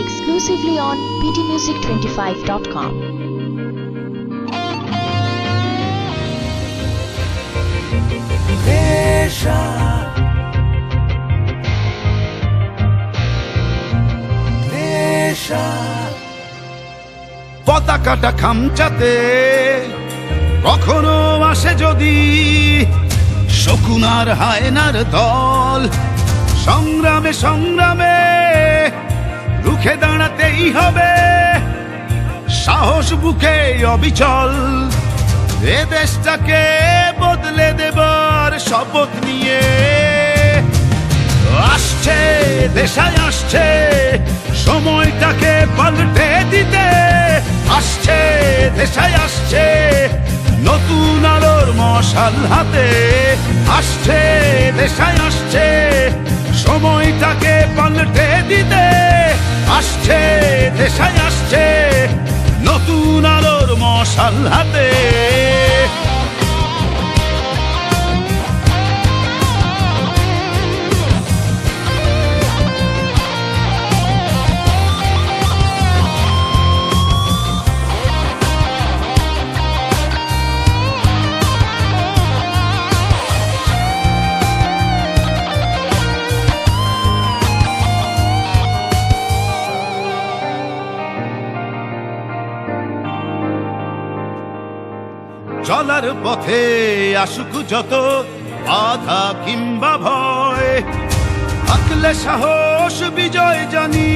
Exclusively on ptmusic25.com. পতাকাটা খামচাতে কখনো আসে যদি শকুনার হায়নার দল, সংগ্রামে সংগ্রামে রুখে দাঁড়াতেই হবে, সাহস বুকে অবিচল এ দেশটাকে বদলে দেবার শপথ নিয়ে। আসছে দেশায় আসছে সময়টাকে পাল্টে দিতে, আসছে দেশায় আসছে নতুন আলোর মশাল হাতে, আসছে দেশায় আসছে সময়টাকে পাল্টে দিতে, আসছে দেশায় আসছে নতুন আলোর মশাল হাতে। চলার পথে আসুক যত বাধা কিংবা ভয়, থাকলে সাহস বিজয় জানি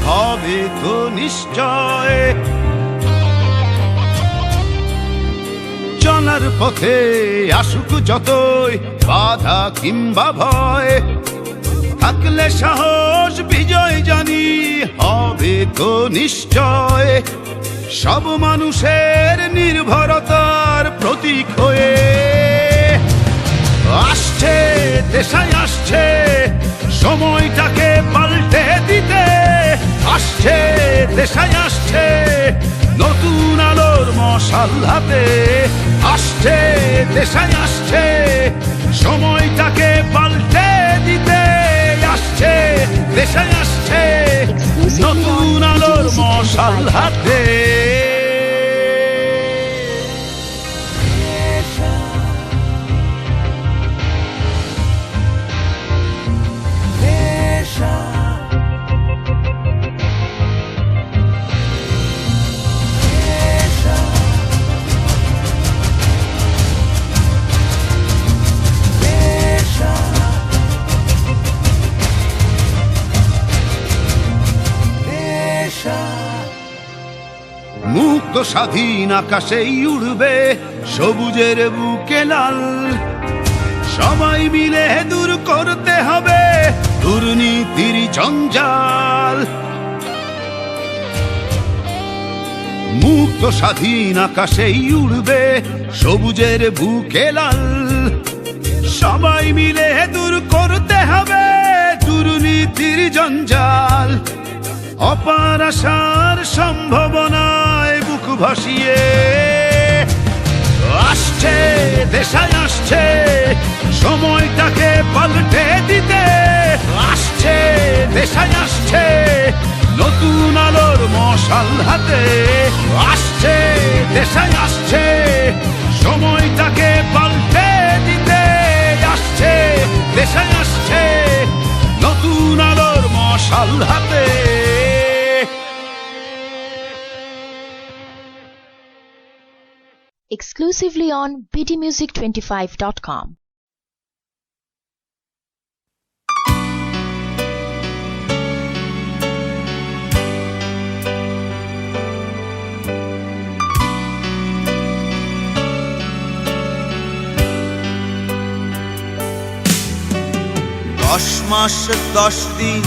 হবে তো নিশ্চয়। চলার পথে আসুক যতই বাধা কিংবা ভয়, থাকলে সাহস বিজয় জানি হবে তো নিশ্চয়। সব মানুষের নির্ভরতার প্রতীক হয়ে আসছে দেশায় আসছে সময়টাকে পাল্টে দিতে, আসছে দেশায় আসছে নতুন আলোর মশাল হাতে, আসছে দেশায় আসছে সময়টাকে পাল্টে দিতে, আসছে দেশায় আসছে নতুন আলোর মশাল হাতে। মুক্ত স্বাধীন আকাশেই উড়বে সবুজের বুকে লাল, সবাই মিলে দূর করতে হবে দুর্নীতির জঞ্জাল। মুক্ত স্বাধীন আকাশেই উড়বে সবুজের বুকে লাল, সবাই মিলে দূর করতে হবে দুর্নীতির জঞ্জাল। অপার আশার সম্ভাবনায় বুক ভাসিয়ে আসছে দেশায় আসছে সময়টাকে পাল্টে দিতে, আসছে দেশায় আসছে নতুন আলোর মশাল হাতে, আসছে দেশায় আসছে সময়টাকে পাল্টে দিতে, আসছে দেশায় আসছে নতুন আলোর মশাল হাতে। Exclusively on ptmusic25.com. দশ মাস 10 দিন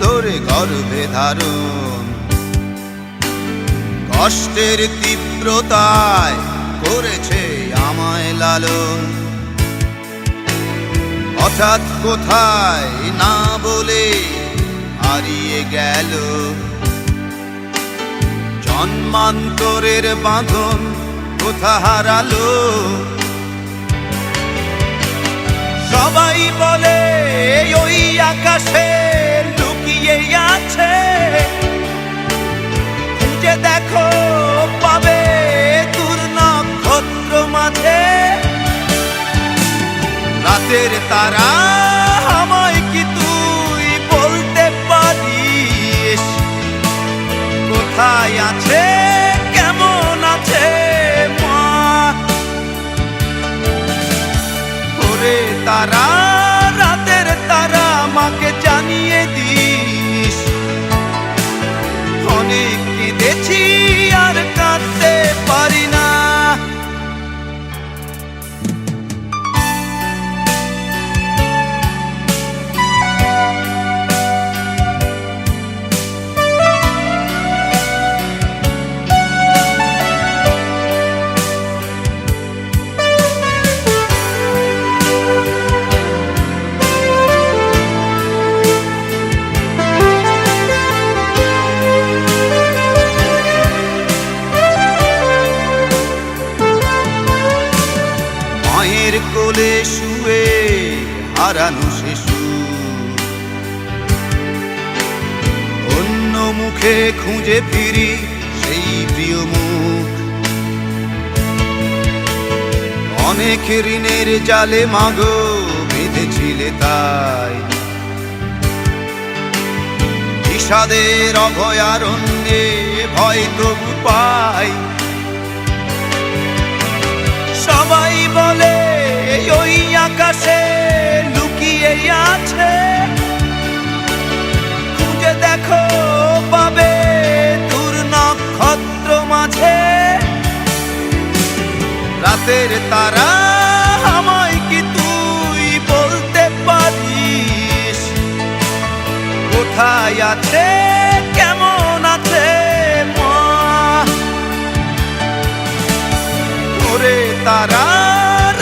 ধরে গর্ভে ধারণ, কষ্টের তীব্রতায় করেছে আমায় লালন। হঠাৎ কোথায় না বলে হারিয়ে গেল জন্মান্তরের বাঁধন, কোথা হারালো। সবাই বলে আকাশে লুকিয়ে আছে, খুঁজে দেখো পাবে দূর নক্ষত্র মাঝে। রাতের তারা আমায় কি তুই বলতে পারিস, কোথায় আছে কেমন আছে মা? ওরে তারা, রাতের তারা, মাকে জানিয়ে দিস। অনেক কেঁদেছি আর কাঁদতে পারি না। মায়ের কোলে শুয়ে হারানো শিশু, অন্য মুখে খুঁজে ফিরি সেই প্রিয় মুখ। অনেক ঋণের জালে মাগো বেঁধেছিলে তাই, বিষাদের অভয়ারণ্যে ভয় তবু পাই। সবাই বলে ওই আকাশে লুকিয়ে আছে, খুঁজে দেখো পাবে দূর নক্ষত্র মাঝে। রাতের তারা আমায় কি তুই বলতে পারিস, কোথায় আছে কেমন আছে মা? ওরে তারা,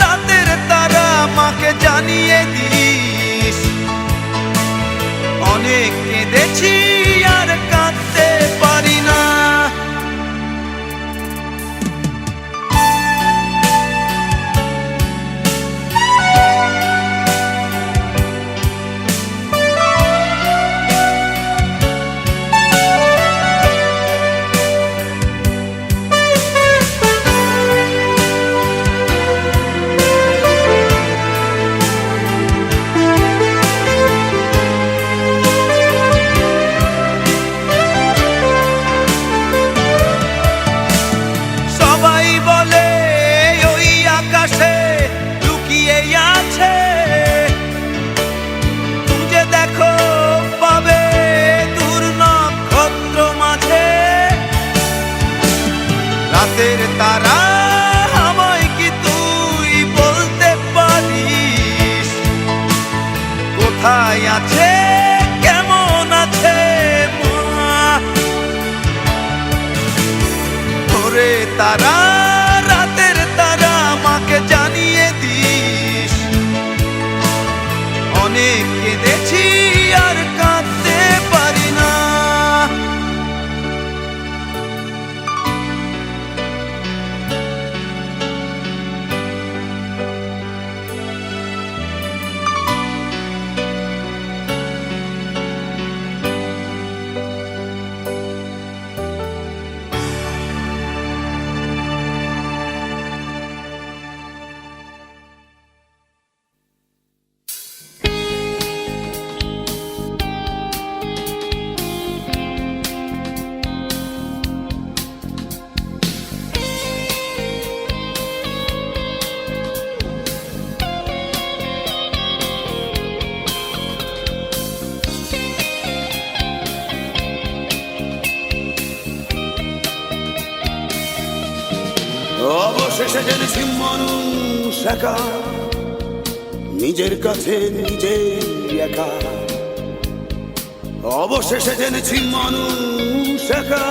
রাতের তারা, মাকে জানিয়ে দিস। অনেক কেঁদেছি আর কাঁদতে পারি না। রাতের তারা আমায় কি তুই বলতে পারিস, কোথায় আছে কেমন আছে মা? ওরে তারা, রাতের তারা, মাকে জানিয়ে দিস। অনেক কেঁদেছি আর কাঁদতে পারি না। অবশেষে জেনেছি মানুষ একা, নিজের কাছে নিজেই একা। অবশেষে জেনেছি মানুষ একা,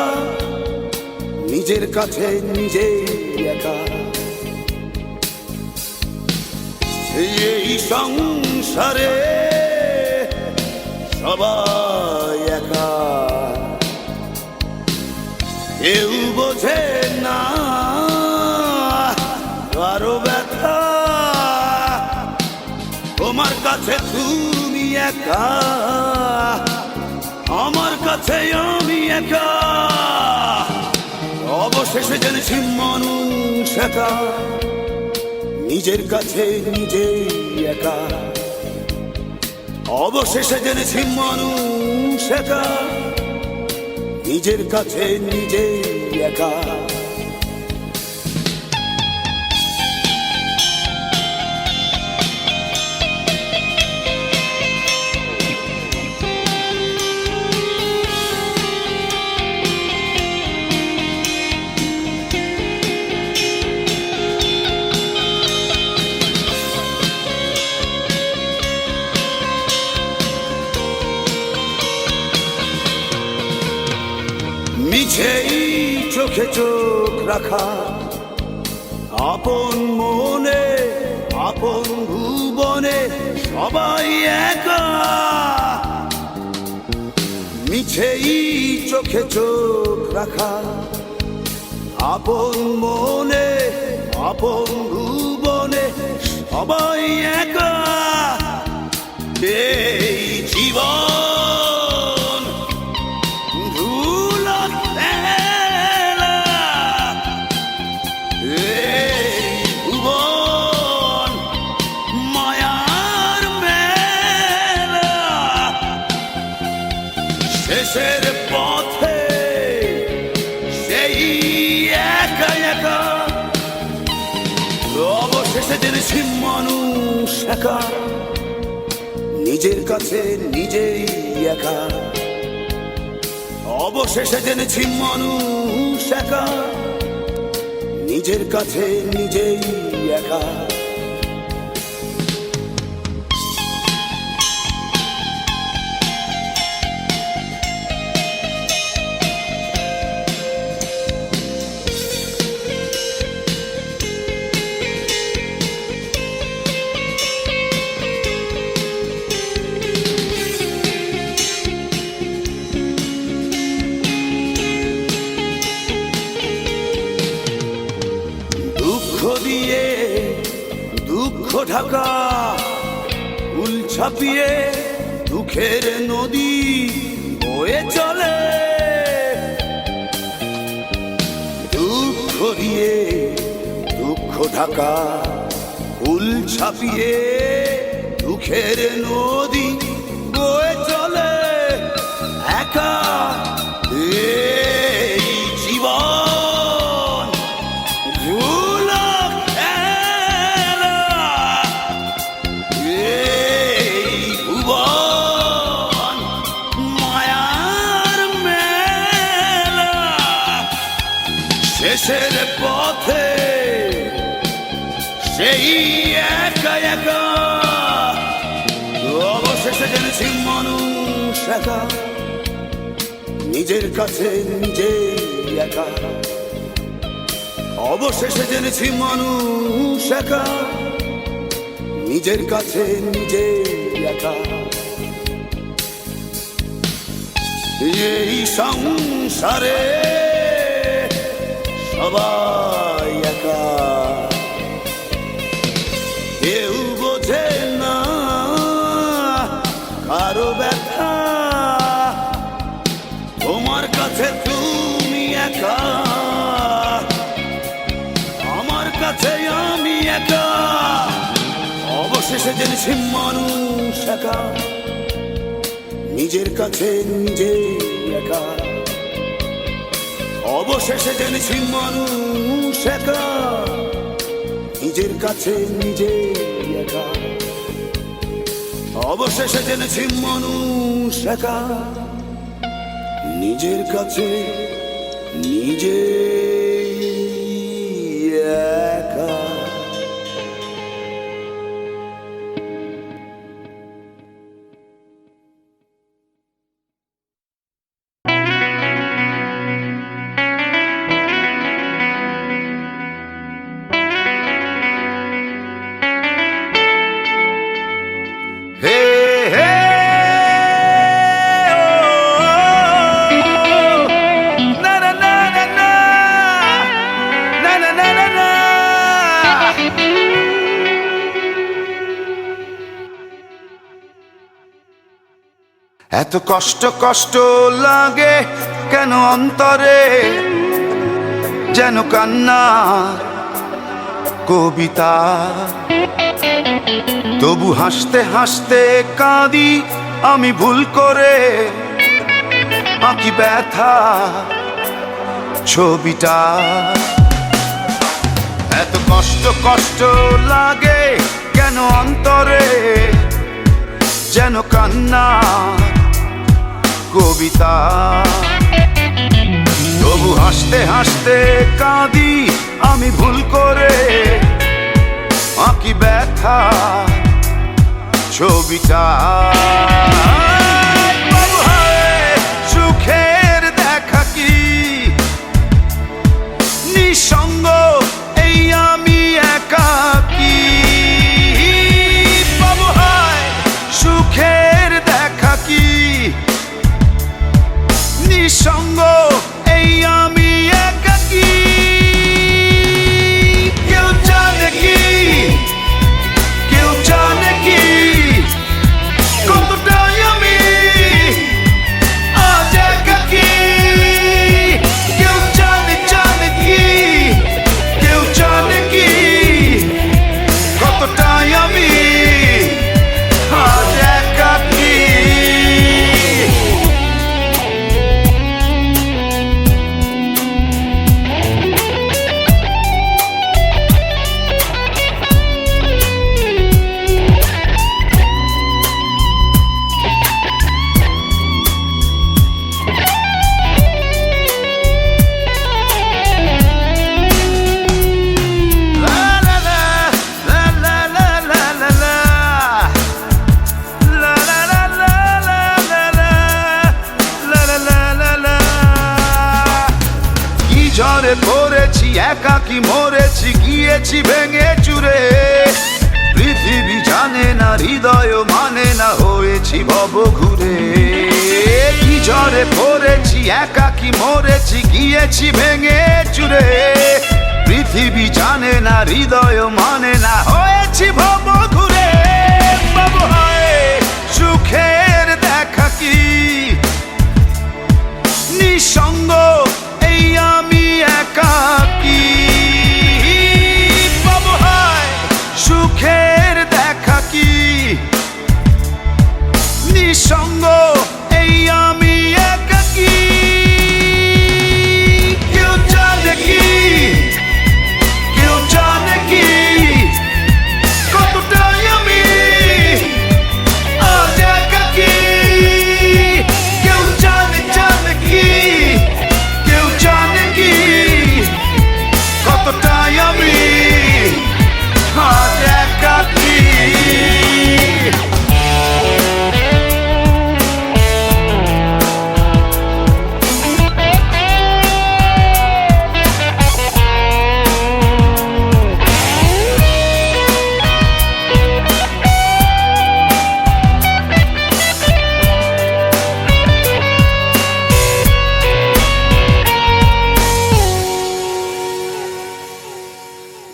নিজের কাছে নিজেই একা। এই সংসারে সবাই একা, কেউ বোঝে না কারো ব্যথা। ও তোমার কাছে তুমি একা, আমার কাছে আমি একা। অবশেষে জেনেছি মানুষ একা, নিজের কাছে নিজেই একা। অবশেষে জেনেছি মানুষ একা, নিজের কাছে নিজেই একা। মিছেই চোখে চোখ রাখা, আপন মনে আপন ভুবনে সবাই একা। মিছেই চোখে চোখ রাখা, আপন মনে আপন ভুবনে সবাই একা। এই জীবন ধুলোর মেলা, এই ভুবন মায়ার মেলা। শেষের পথে সেই একা একা, অবশেষে জেনেছি মানুষ একা, নিজের কাছে নিজেই একা। অবশেষে জেনেছি মানুষ একা, নিজের কাছে নিজেই একা। দুঃখ দিয়ে দুঃখ ঢাকা, ফুল ছাপিয়ে দুঃখের নদী বয়ে চলে। দুঃখ দিয়ে দুঃখ ঢাকা, ফুল ছাপিয়ে দুঃখের নদী বয়ে চলে একা। এই জীবন ধুলো খেলা, এই ভুবন মায়ার মেলা। শেষের পথে সেই একা একা, অবশেষে জেনেছি মানুষ একা, নিজের কাছে নিজেই একা। অবশেষে জেনেছি মানুষ একা, নিজের কাছে নিজেই একা। এই সংসারে সবাই একা, কেউ বোঝে না কারো ব্যথা। তোমার কাছে তুমি একা, আমার কাছে আমি একা। অবশেষে জেনেছি মানুষ একা, নিজের কাছে নিজেই একা। অবশেষে জেনেছি মানুষ একা, নিজের কাছে নিজেই একা। অবশেষে জেনেছি মানুষ একা, নিজের কাছে নিজেই একা। এত কষ্ট কষ্ট লাগে কেন অন্তরে, যেন কান্না কবিতা। তবু হাসতে হাসতে কাঁদি আমি ভুল করে, আঁকি ব্যথা ছবিটা। এত কষ্ট কষ্ট লাগে কেন অন্তরে, যেন কান্না কবিতা। তবু হাসতে হাসতে কাঁদি আমি ভুল করে, আঁকি ব্যথা ছবিটা। সুখের দেখা কি নিঃসঙ্গ এই আমি একাকী। বাবু হায় সুখের দেখা কি নিঃসঙ্গ এই আমি একাকী। কেউ জানে কি, কেউ জানে কি কতটাই আমি আজ একাকী। কেউ জানে জানে কি, কেউ জানে কি কতটাই আমি আজ একাকী। ঝড়ে পড়েছি একাকী মরেছি গিয়েছি ভেঙে চুরে। পৃথিবী জানে না হৃদয় মানে না হয়েছি ভব ঘুরে। কি ঝড়ে পড়েছি একাকী মরেছি গিয়েছি ভেঙে চুরে। পৃথিবী জানে না হৃদয় মানে না হয়েছি ভব ঘুরে। বাবু হায় সুখের দেখা কি নিঃসঙ্গ এই আমি একাকী। বাবু হায় সুখের দেখা কি নিঃসঙ্গ এই আমি একাকী। কেউ জানে কি, কেউ জানে কি কতটাই আমি আজ একাকী। কেউ জানে জানে কি, কেউ জানে কি কতটাই আমি আজ একাকী।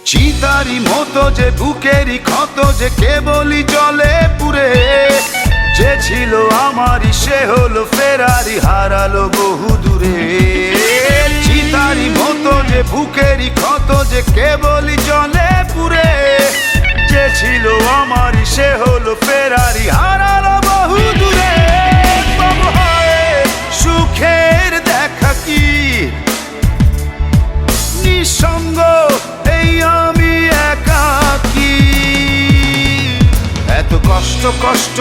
চিতারি মতো যে বুকেরই ক্ষত যে কেবলই জলে পুরে। যে ছিল আমারই সে হলো ফেরারি হারালো বহু দূরে। চিতারি মতো যে বুকেরই ক্ষত যে কেবলই জলে পুরে। যে ছিল আমারই সে হলো ফেরারি হারালো বহু দূরে। বাবু হায় সুখের দেখা কি নিঃসঙ্গ এই আমি একাকী। এত কষ্ট কষ্ট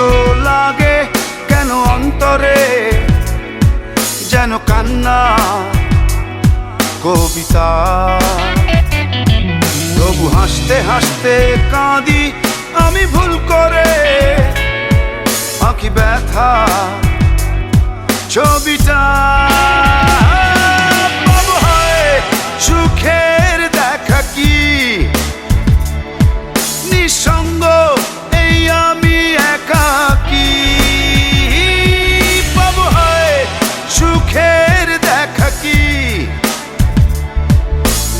লাগে কেন অন্তরে, যেন কান্না কবিতা। তবু হাসতে হাসতে কাঁদি আমি ভুল করে, আঁকি ব্যথা ছবিটা। বাবু হায় সুখের দেখা কি নিঃসঙ্গ এই আমি একাকী। বাবু হায় সুখের দেখা কি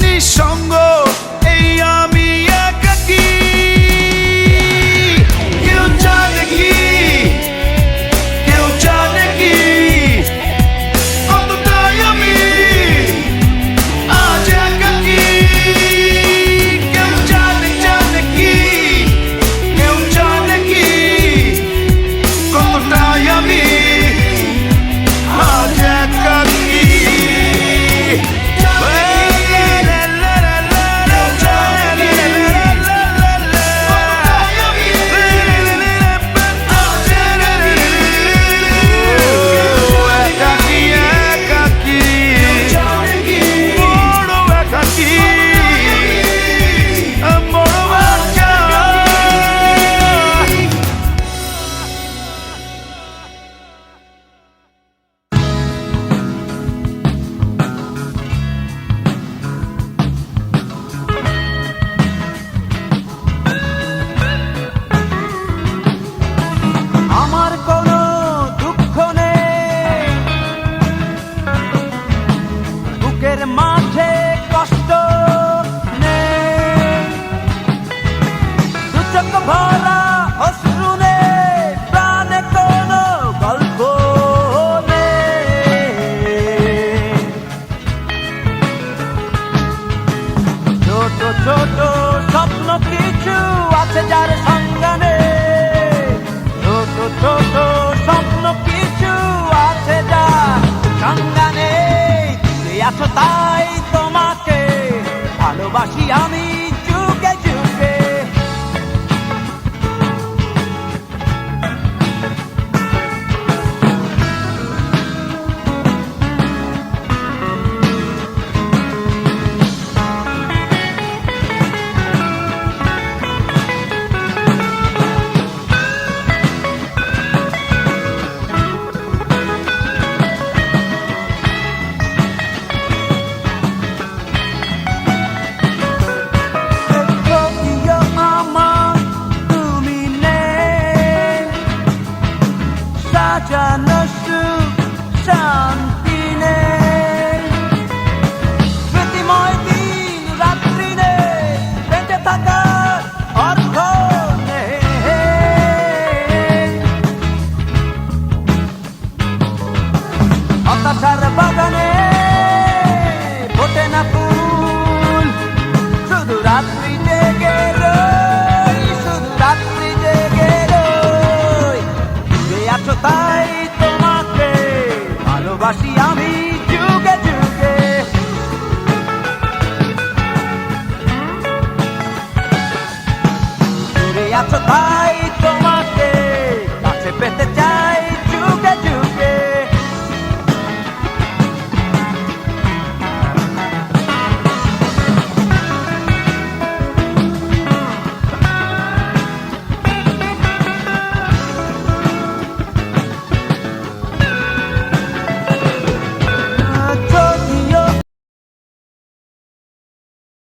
নিঃসঙ্গ এই আমি একাকী। কেউ জানা